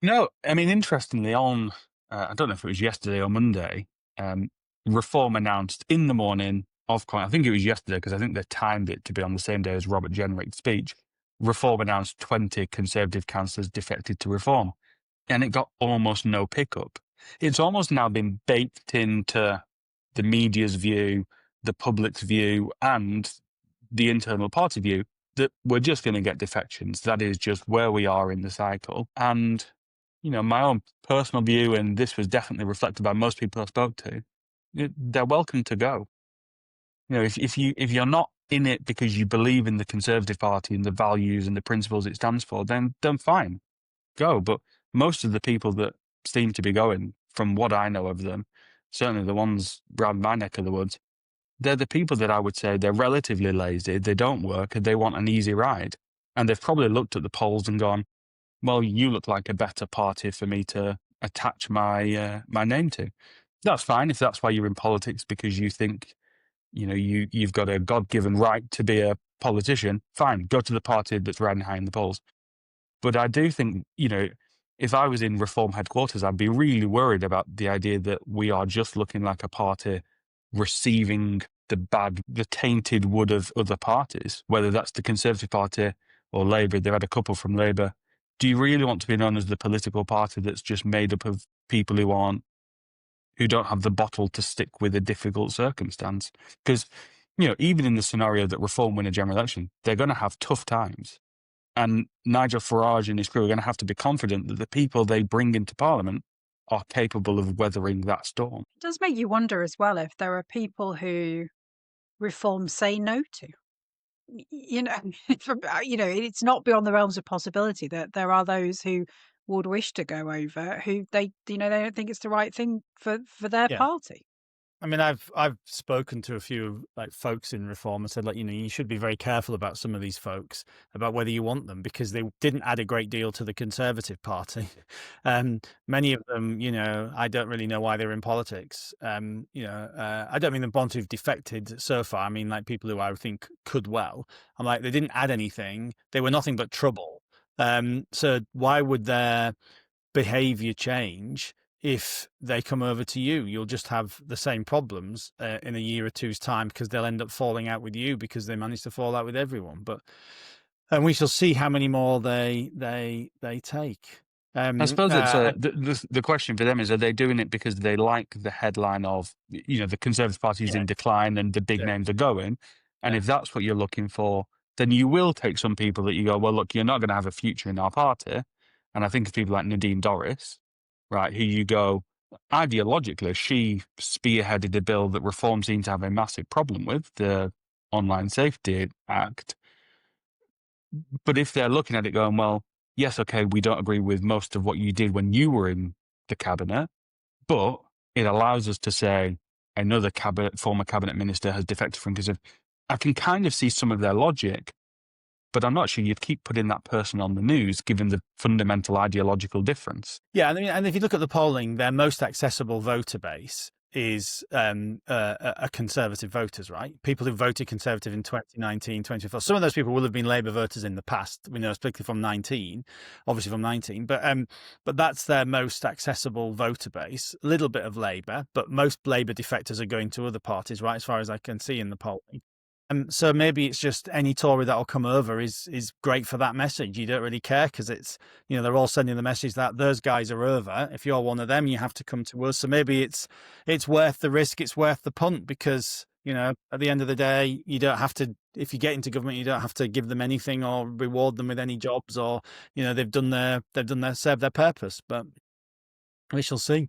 No, I mean, interestingly, I don't know if it was yesterday or Monday, Reform announced in the morning I think it was yesterday because I think they timed it to be on the same day as Robert Jenrick's speech. Reform announced 20 Conservative councillors defected to Reform, and it got almost no pickup. It's almost now been baked into the media's view, the public's view, and the internal party view that we're just going to get defections. That is just where we are in the cycle. And my own personal view, and this was definitely reflected by most people I spoke to, they're welcome to go. If you're not in it because you believe in the Conservative Party and the values and the principles it stands for, then fine, go. But most of the people that seem to be going, from what I know of them, certainly the ones around my neck of the woods, they're the people that I would say they're relatively lazy, they don't work, and they want an easy ride. And they've probably looked at the polls and gone, well, you look like a better party for me to attach my name to. That's fine if that's why you're in politics, because you think, you've got a God-given right to be a politician. Fine, go to the party that's riding high in the polls. But I do think, if I was in Reform headquarters, I'd be really worried about the idea that we are just looking like a party receiving the tainted wood of other parties, whether that's the Conservative Party or Labour. They've had a couple from Labour. Do you really want to be known as the political party that's just made up of people who don't have the bottle to stick with a difficult circumstance? Because, even in the scenario that Reform win a general election, they're going to have tough times. And Nigel Farage and his crew are going to have to be confident that the people they bring into Parliament are capable of weathering that storm. It does make you wonder as well if there are people who Reform say no to. It's not beyond the realms of possibility that there are those who would wish to go over who they don't think it's the right thing for their Yeah. party. I mean, I've spoken to a few folks in Reform and said, you should be very careful about some of these folks, about whether you want them, because they didn't add a great deal to the Conservative Party. Many of them, I don't really know why they're in politics. I don't mean the ones who've defected so far. I mean, people who I think could well. I'm like, they didn't add anything. They were nothing but trouble. So why would their behavior change if they come over to you? You'll just have the same problems in a year or two's time, because they'll end up falling out with you because they managed to fall out with everyone. And we shall see how many more they take. I suppose it's the question for them is, are they doing it because they like the headline of, the Conservative Party is in decline and the big names are going? And if that's what you're looking for, then you will take some people that you go, well, look, you're not going to have a future in our party. And I think of people like Nadine Dorries, right, who you go, ideologically, she spearheaded a bill that Reform seemed to have a massive problem with, the Online Safety Act. But if they're looking at it going, well, yes, okay, we don't agree with most of what you did when you were in the cabinet, but it allows us to say another former cabinet minister has defected from Conservative. I can kind of see some of their logic, but I'm not sure you'd keep putting that person on the news given the fundamental ideological difference. Yeah, I mean, and if you look at the polling, their most accessible voter base is Conservative voters, right? People who voted Conservative in 2019, 2024. Some of those people will have been Labour voters in the past, particularly from 19, obviously from 19. But that's their most accessible voter base. A little bit of Labour, but most Labour defectors are going to other parties, right, as far as I can see in the polling. So maybe it's just any Tory that'll come over is great for that message. You don't really care because it's, they're all sending the message that those guys are over. If you're one of them, you have to come to us. So maybe it's worth the risk. It's worth the punt because, at the end of the day, you don't have to, if you get into government, you don't have to give them anything or reward them with any jobs or, they've served their purpose, but we shall see.